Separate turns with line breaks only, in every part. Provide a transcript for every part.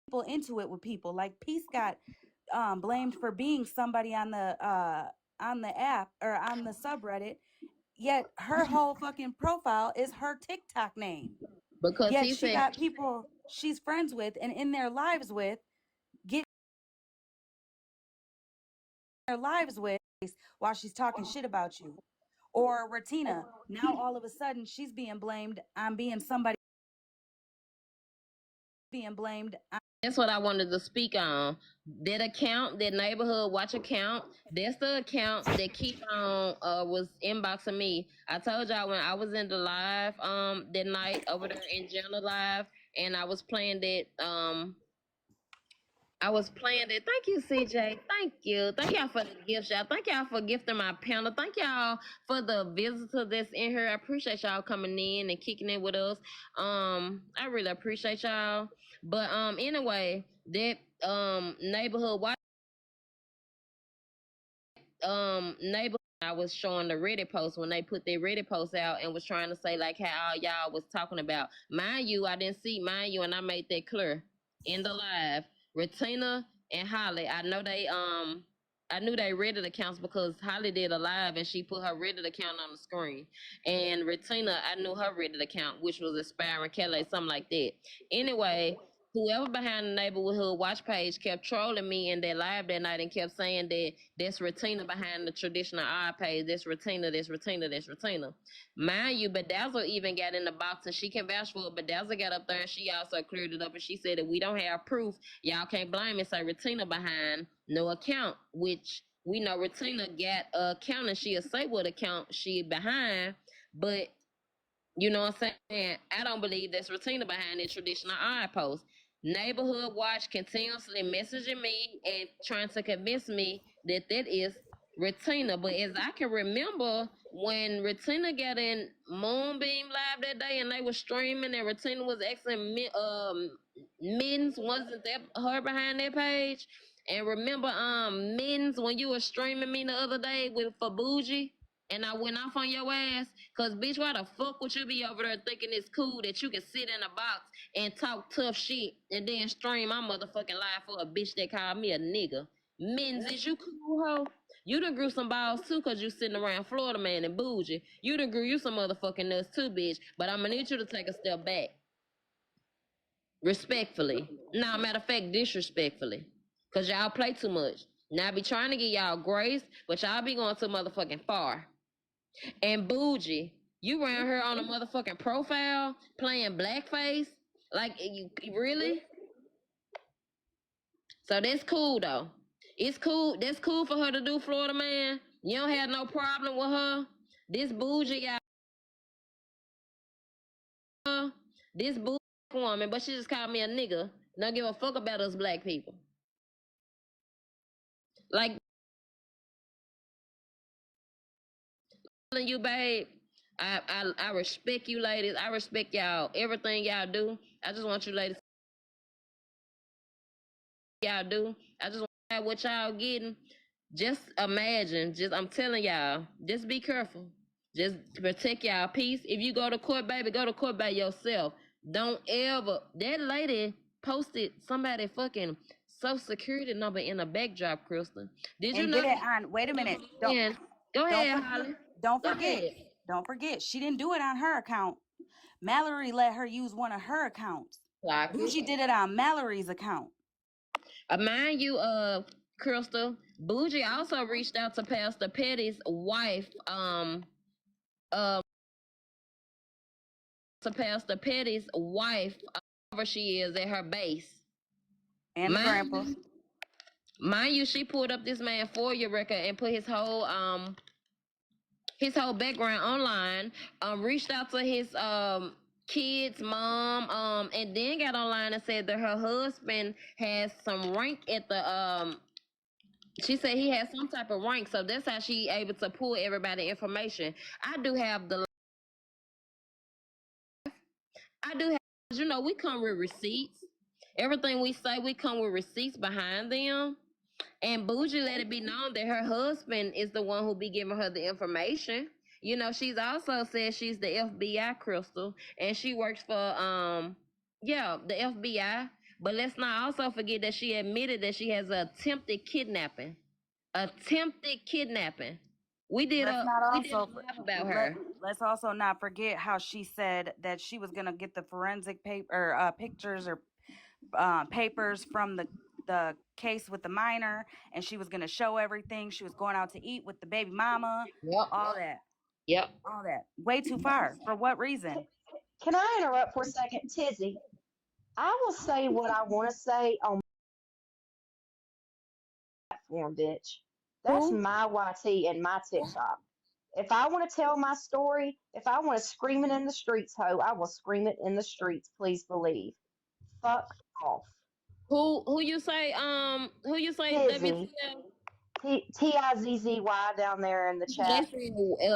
people into it with people. Like Peace got blamed for being somebody on the app or on the subreddit, yet her whole fucking profile is her TikTok name.
because
Yet
he
she
said,
got people she's friends with and in their lives with, get their lives with, while she's talking shit about you. Or Ratina, now all of a sudden she's being blamed on being somebody, being blamed on,
that's what I wanted to speak on. That account, that neighborhood watch account, that's the account that keep on was inboxing me. I told y'all when I was in the live that night over there in Jenna live, and I was playing it. Thank you, CJ. Thank you. Thank y'all for the gift, y'all. Thank y'all for gifting my panel. Thank y'all for the visitor that's in here. I appreciate y'all coming in and kicking it with us. I really appreciate y'all. But anyway, that neighborhood watch neighbor, I was showing the Reddit post when they put their Reddit post out and was trying to say like how y'all was talking about. Mind you, I didn't see mind you, and I made that clear in the live. Retina and Holly, I knew they Reddit accounts because Holly did a live and she put her Reddit account on the screen. And Retina, I knew her Reddit account, which was Aspiring Kelly, something like that. Anyway, whoever behind the neighborhood watch page kept trolling me in that live that night and kept saying that that's Retina behind the traditional eye page. That's Retina, that's Retina, that's Retina. Mind you, Bedazzle even got in the box and she can vouch for it. Bedazzle got up there and she also cleared it up and she said that we don't have proof. Y'all can't blame me, say Retina behind no account, which we know Retina got a account and she'll say what account she behind, but you know what I'm saying? I don't believe that's Retina behind the traditional eye post. Neighborhood Watch continuously messaging me and trying to convince me that that is Retina. But as I can remember, when Retina got in Moonbeam Live that day and they were streaming and Retina was asking Mittens, wasn't that her behind that page? And remember, Mittens, when you were streaming me the other day with for Boujee, and I went off on your ass, cause bitch, why the fuck would you be over there thinking it's cool that you can sit in a box and talk tough shit and then stream my motherfucking life for a bitch that called me a nigga? Men's, is you cool, ho? You done grew some balls too, cause you sitting around Florida man and Boujee. You done grew you some motherfucking nuts too, bitch. But I'm gonna need you to take a step back. Respectfully. Nah, matter of fact, disrespectfully. Cause y'all play too much. Now I be trying to get y'all grace, but y'all be going too motherfucking far. And Boujee, you ran her on a motherfucking profile playing blackface? Like you really? So that's cool though. It's cool. That's cool for her to do, Florida man. You don't have no problem with her. This Boujee y'all. This Boujee woman, but she just called me a nigga. Don't give a fuck about us black people. Like telling you, babe. I respect you ladies. I respect y'all. Everything y'all do. I just want you ladies y'all do. I just want what y'all getting. Just imagine. Just I'm telling y'all. Just be careful. Just protect y'all peace. If you go to court, baby, go to court by yourself. Don't ever. That lady posted somebody fucking social security number in a backdrop, Crystal. Did you
and
know?
did it on, wait a minute.
And go
Don't
ahead,
for,
Holly.
don't
Go
forget.
ahead.
Don't forget. She didn't do it on her account. Mallory let her use one of her accounts.
Clock it.
Bougie did it on Mallory's account.
Mind you, Crystal, Boujee also reached out to Pastor Petty's wife, uh, to Pastor Petty's wife, wherever she is at her base.
And the
Mind,
grandpa.
mind you, she pulled up this man for your record and put his whole background online. Reached out to his kids mom and then got online and said that her husband has some rank at the she said he has some type of rank, so that's how she able to pull everybody information. I do have the I do have, you know, we come with receipts. Everything we say, we come with receipts behind them. And Boujee let it be known that her husband is the one who be giving her the information. You know, she's also said she's the FBI, Crystal, and she works for yeah, the FBI. But let's not also forget that she admitted that she has attempted kidnapping. Attempted kidnapping. We did
Let's
a
not
we did a
also
live about
let
her.
let's also not forget how she said that she was gonna get the forensic paper pictures or papers from the case with the minor, and she was gonna show everything. She was going out to eat with the baby mama,
Yep.
all that,
Yep.
all that. Way too far. For what reason?
Can I interrupt for a second? Tizzy, I will say what I want to say on my platform, bitch. That's
Who?
my YT and my TikTok. If I want to tell my story, if I want to scream it in the streets, ho, I will scream it in the streets. Please believe. Fuck off.
Who you say
Tizzy.
WTF?
Tizzy down there in the
They
chat.
say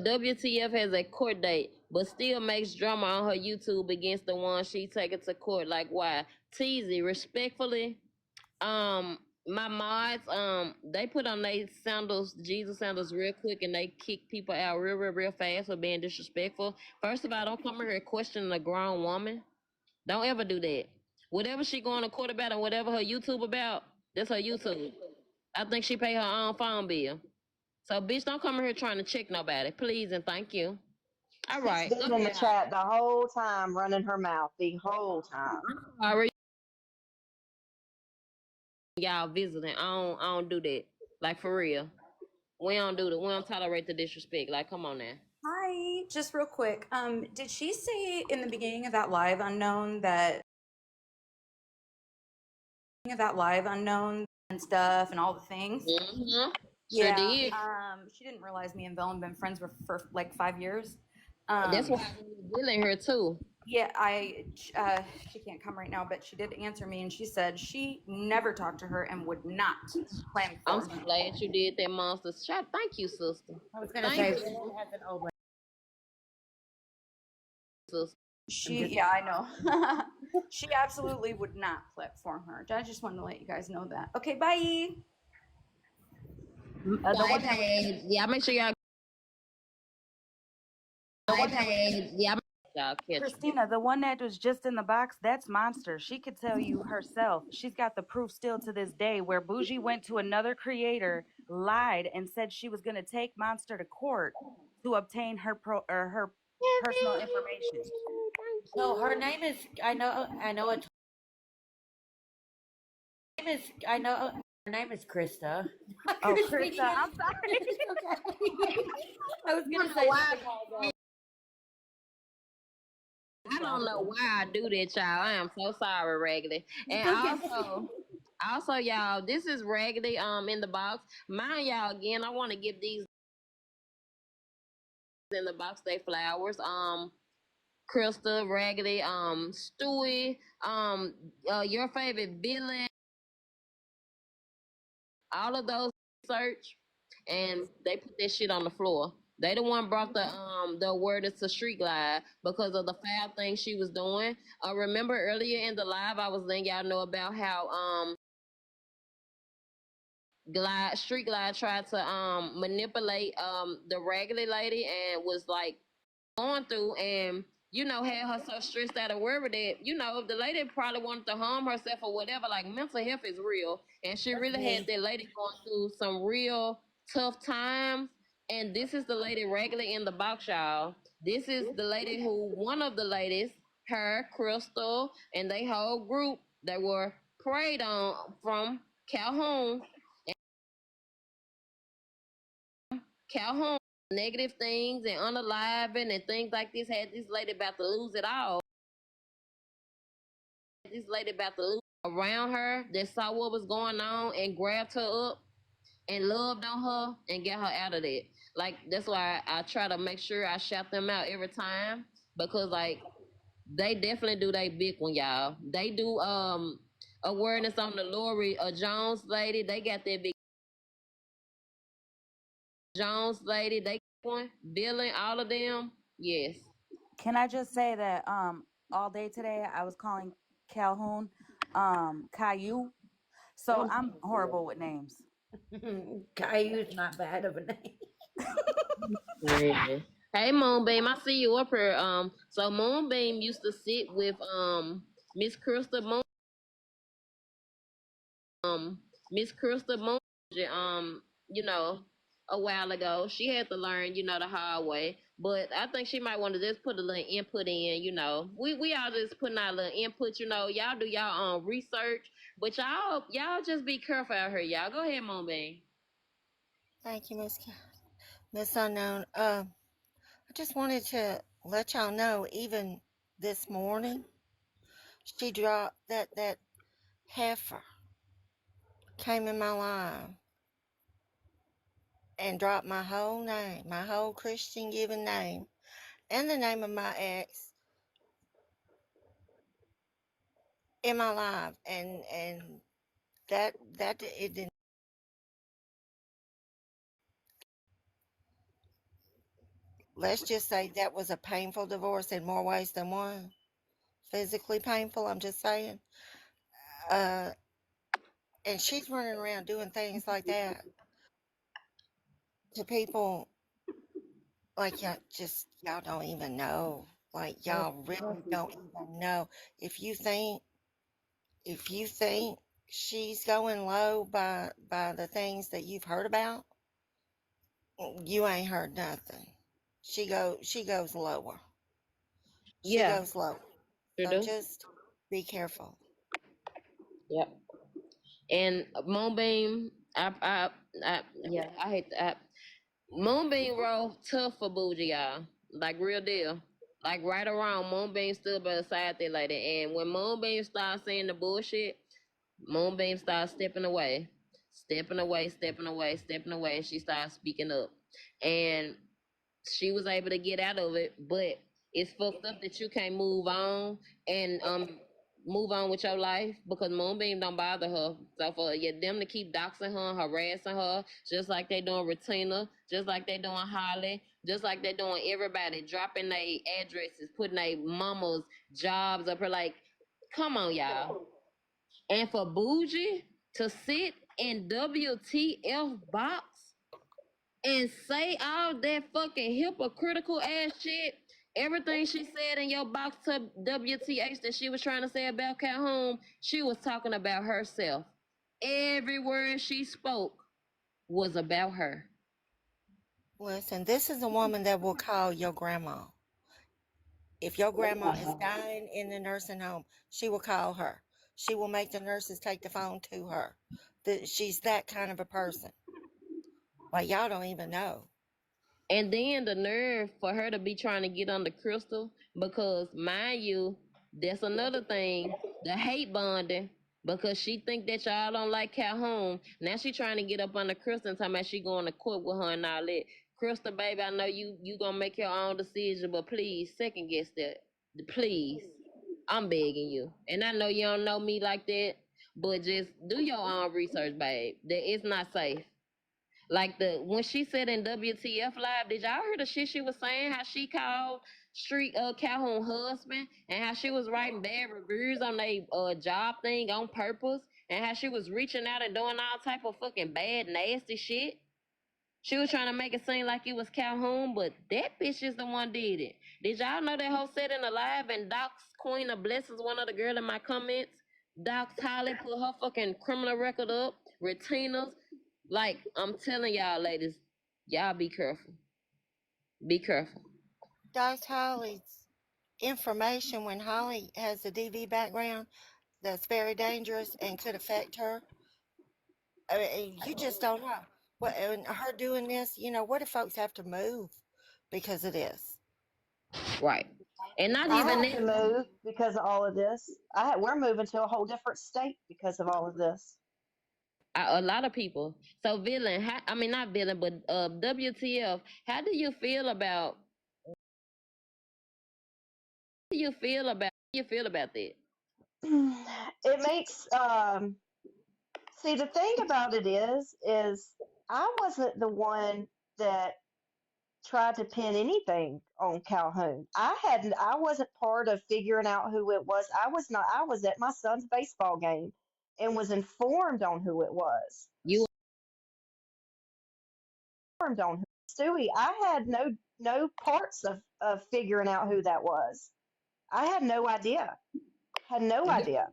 WTF has a court date, but still makes drama on her YouTube against the one she taken to court. Like why? Teasy, respectfully, my mods, they put on their sandals, Jesus sandals, real quick, and they kick people out real fast for being disrespectful. First of all, don't come in here questioning a grown woman. Don't ever do that. Whatever she going to court about and whatever her YouTube about, that's her YouTube. I think she pay her own phone bill. So, bitch, don't come in here trying to check nobody, please and thank you. All
She's
right, go
been in the
ahead.
chat the whole time, running her mouth the whole time.
I'm sorry, y'all visiting. I don't do that. Like for real. We don't do that. We don't tolerate the disrespect. Like, come on now.
Hi, just real quick. Did she say in the beginning of that live unknown and stuff and all the things?
Mm-hmm. Sure
Yeah.
did.
She didn't realize me and Velen been friends for like 5 years.
That's why we're dealing here too.
Yeah, she can't come right now, but she did answer me, and she said she never talked to her and would not plan
I'm
for
so
her.
glad you did that, monster shot. Thank you, sister.
I was gonna
Thank
say
you,
Valen has an old
sister.
Yeah, I know. She absolutely would not platform her. I just wanted to let you guys know that. Okay, bye.
the
Bye,
one that was
Paige. Yeah, make sure y'all.
the
Bye,
one that was
Paige. Yeah, y'all catch.
Christina, the one that was just in the box, that's Monster. She could tell you herself. She's got the proof still to this day where Boujee went to another creator, lied, and said she was going to take Monster to court to obtain her personal information.
No, her name is. I know it. Her name is. I know. Her name is Krista.
Oh,
Christina.
Krista, I'm sorry.
Okay. I was gonna say something.
I don't know why I do that, y'all. I am so sorry, Raggedy. And also, y'all, this is Raggedy in the box. Mind y'all again, I want to give these in the box they flowers. Krista, Raggedy, Stewie, your favorite villain, all of those search, and they put that shit on the floor. They the one brought the awareness to Street Glide because of the foul thing she was doing. Remember earlier in the live I was letting y'all know about how Street Glide tried to manipulate the Raggedy lady and was like going through and had her so stressed out of worry that the lady probably wanted to harm herself or whatever. Like mental health is real, and she really had that lady going through some real tough times. And this is the lady regularly in the box, y'all. This is the lady who one of the ladies, her, Crystal, and they whole group that were preyed on from Calhoun. Calhoun negative things and unaliving and things like this had this lady about to lose it all. This lady about to lose around her that saw what was going on and grabbed her up and loved on her and get her out of that. Like that's why I try to make sure I shout them out every time because like they definitely do they big one, y'all. They do awareness on the Lori Jones lady. They got that big Jones lady. They one billing all of them. Yes.
Can I just say that all day today I was calling Calhoun Caillou. So I'm horrible with names.
Caillou's not bad of a name.
Yeah. Hey Moonbeam, I see you up here. So Moonbeam used to sit with Miss Crystal Moon. Miss Crystal Moon, you know, a while ago. She had to learn, the hard way. But I think she might want to just put a little input in. We all just putting our little input, y'all do y'all own research. But y'all just be careful out here, y'all. Go ahead, Moonbeam.
Thank you, Miss Unknown. I just wanted to let y'all know, even this morning, she dropped that heifer came in my life and dropped my whole name, my whole Christian given name, and the name of my ex in my life, and that it didn't. Let's just say that was a painful divorce in more ways than one. Physically painful, I'm just saying. Uh, and she's running around doing things like that to people like y'all don't even know. Like y'all really don't even know. If you think if you think she's going low by the things that you've heard about, you ain't heard nothing. She goes lower. She
Yeah,
goes lower.
sure
So
do.
just be careful.
Yep. And Moonbeam, yeah, I hate that. Moonbeam roll tough for Boujee, y'all. Like real deal. Like right around, Moonbeam stood by the side that lady. And when Moonbeam started saying the bullshit, Moonbeam started stepping away. Stepping away, stepping away, stepping away, and she started speaking up. And she was able to get out of it, but it's fucked up that you can't move on and move on with your life because Moonbeam don't bother her. So for them to keep doxing her, harassing her, just like they doing Retina, just like they doing Holly, just like they doing everybody, dropping their addresses, putting their mama's jobs up here. Like, come on, y'all. And for Boujee to sit in WTF box and say all that fucking hypocritical ass shit, everything she said in your box to WTH that she was trying to say about Calhoun, she was talking about herself. Every word she spoke was about her.
Listen, this is a woman that will call your grandma. If your grandma is dying in the nursing home, she will call her. She will make the nurses take the phone to her. She's that kind of a person. Like y'all don't even know.
And then the nerve for her to be trying to get under Crystal, because mind you, that's another thing, the hate bonding, because she think that y'all don't like Calhoun. Now she trying to get up under Crystal and talking about she going to court with her and all that. Crystal, baby, I know you gonna make your own decision, but please second guess that. Please, I'm begging you. And I know you don't know me like that, but just do your own research, babe. That it's not safe. Like when she said in WTF live, did y'all hear the shit she was saying? How she called Street Calhoun husband and how she was writing bad reviews on their job thing on purpose and how she was reaching out and doing all type of fucking bad nasty shit. She was trying to make it seem like it was Calhoun, but that bitch is the one did it. Did y'all know that whole set in the live and Doc's Queen of Blessings, one of the girl in my comments? Doc's Holly put her fucking criminal record up. Retina's. Like, I'm telling y'all, ladies, y'all be careful. Be careful.
Does Holly's information when Holly has a DV background that's very dangerous and could affect her? I mean, you just don't know. What and her doing this, what if folks have to move because of this?
Right. And not
I
even
have to
that.
move because of all of this. We're moving to a whole different state because of all of this.
A lot of people. So, villain, I mean, not villain, but WTF, how do you feel about that?
It makes see, the thing about it is I wasn't the one that tried to pin anything on Calhoun. I wasn't part of figuring out who it was. I was at my son's baseball game and was informed on who it was.
You
Informed on who Stewie. I had no parts of figuring out who that was. I had no idea. Had no idea.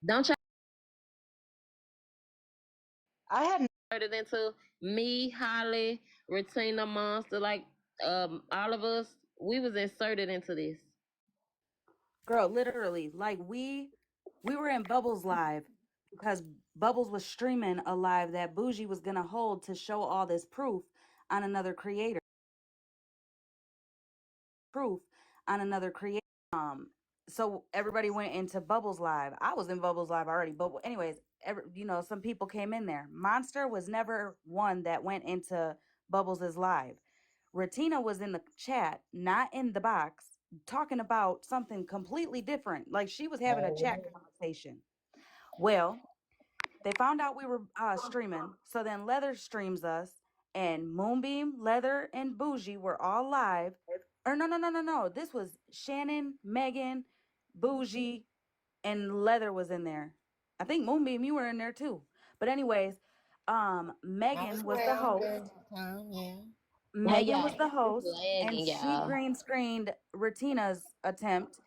don't
I hadn't.
Inserted into me, Holly, Retina Monster, like all of us, we was inserted into this.
Girl, literally, like we were in Bubbles live because Bubbles was streaming a live that Boujee was gonna hold to show all this on another creator. Proof on another creator. Um, so everybody went into Bubbles live. I was in Bubbles live already, but anyways, some people came in there. Monster was never one that went into Bubbles' live. Retina was in the chat, not in the box, talking about something completely different. Like she was having a chat conversation. Well, they found out we were streaming, so then Leather streams us, and Moonbeam, Leather, and Boujee were all live. Or no, no, no, no, no. This was Shannon, Megan, Boujee, and Leather was in there. I think Moonbeam, you were in there too. But anyways,
I was
Megan was the
around
host.
during that time, yeah.
Hey
Megan was
y'all,
the
it's
host, and
lagging,
she
y'all.
green screened Retina's attempt,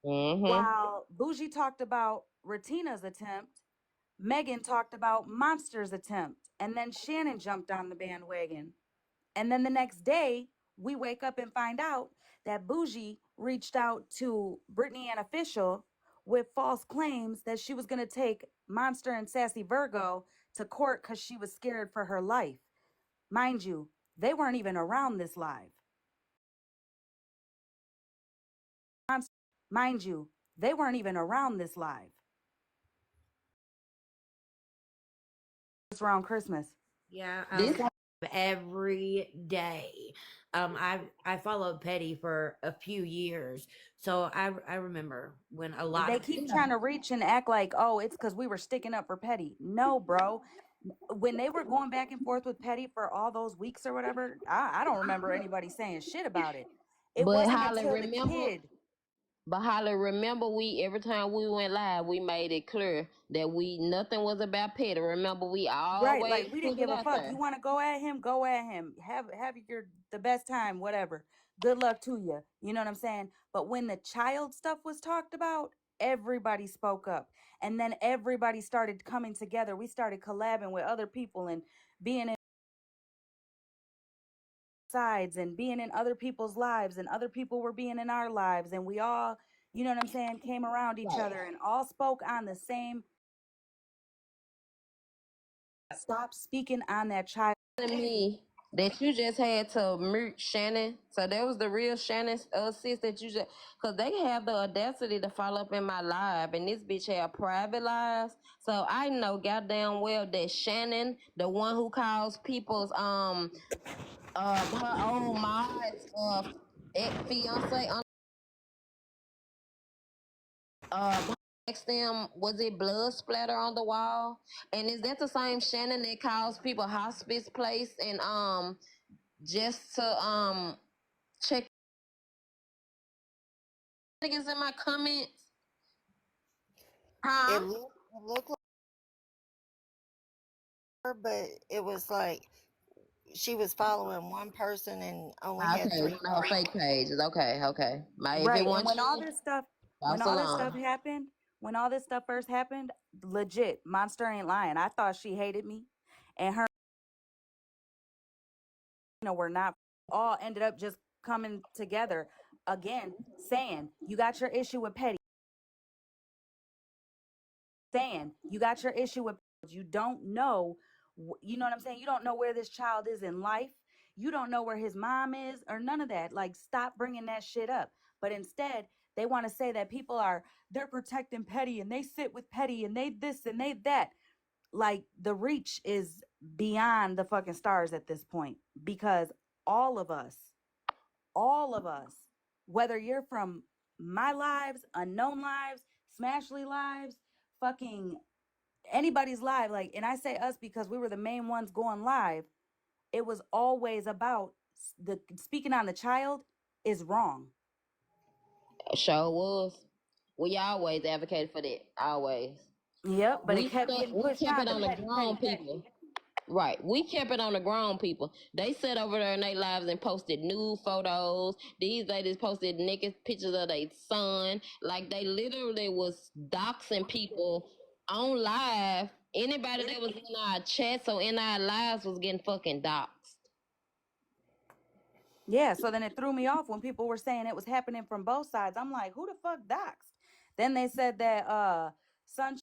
Mm-hmm.
while Boujee talked about Retina's attempt. Megan talked about Monster's attempt, and then Shannon jumped on the bandwagon. And then the next day, we wake up and find out that Boujee reached out to Brittany Ann Official with false claims that she was going to take Monster and Sassy Virgo to court because she was scared for her life. Mind you, they weren't even around this live. Mind you, they weren't even around this live. It's around Christmas.
Yeah,
This
every day. I followed Petty for a few years, so I remember when a lot
They
of
keep trying to reach and act like, oh, it's because we were sticking up for Petty. No, bro. When they were going back and forth with Petty for all those weeks or whatever, I don't remember anybody saying shit about it. It
but
wasn't
Holly,
until the
remember
kid.
But Holly, remember we every time we went live, we made it clear that we nothing was about Petty. Remember, we
Right,
always
like we didn't
put it
give a
out
fuck. You
there.
want to go at him, go at him. Have your the best time, whatever. Good luck to you. You know what I'm saying? But when the child stuff was talked about, everybody spoke up. And then everybody started coming together. We started collabing with other people and being in sides and being in other people's lives, and other people were being in our lives, and we all, you know what I'm saying, came around each
Right.
other and all spoke on the same. Stop speaking on that child.
Telling me that you just had to mute Shannon. So that was the real Shannon sis that you just, because they have the audacity to follow up in my live, and this bitch have private lives. So I know goddamn well that Shannon, the one who calls people's her own mods ex fiance asked them, was it blood splatter on the wall? And is that the same Shannon that calls people hospice place and just to check niggas in my comments?
It
Huh?
looked like her, but it was like she was following one person and only had
Okay,
three
one of her
followers.
fake pages. Okay, okay. If it
Right. And
wasn't you,
when
false
all this stuff
alarm.
happened, when all this stuff first happened, legit, Monster ain't lying. I thought she hated me, and her, were not, all ended up just coming together again, saying, you got your issue with Petty, saying, you got your issue with, you don't know, you know what I'm saying? You don't know where this child is in life. You don't know where his mom is or none of that. Like, stop bringing that shit up. But instead, they want to say that they're protecting Petty and they sit with Petty and they this and they that. Like, the reach is beyond the fucking stars at this point, because all of us, all of us, whether you're from my lives, unknown lives, Smashly lives, fucking anybody's live, like, and I say us because we were the main ones going live. It was always about the speaking on the child is wrong.
Sure was. We always advocated for that. Always.
Yep, but it kept getting
We
pushed
kept
on
it
to
on the
Petty, Petty,
grown
Petty.
people. Right. We kept it on the grown people. They sat over there in their lives and posted nude photos. These ladies posted naked pictures of their son. Like they literally was doxing people on live Anybody that was in our chats or in our lives was getting fucking doxxed.
Yeah, so then it threw me off when people were saying it was happening from both sides. I'm like, who the fuck doxed? Then they said that Sunshine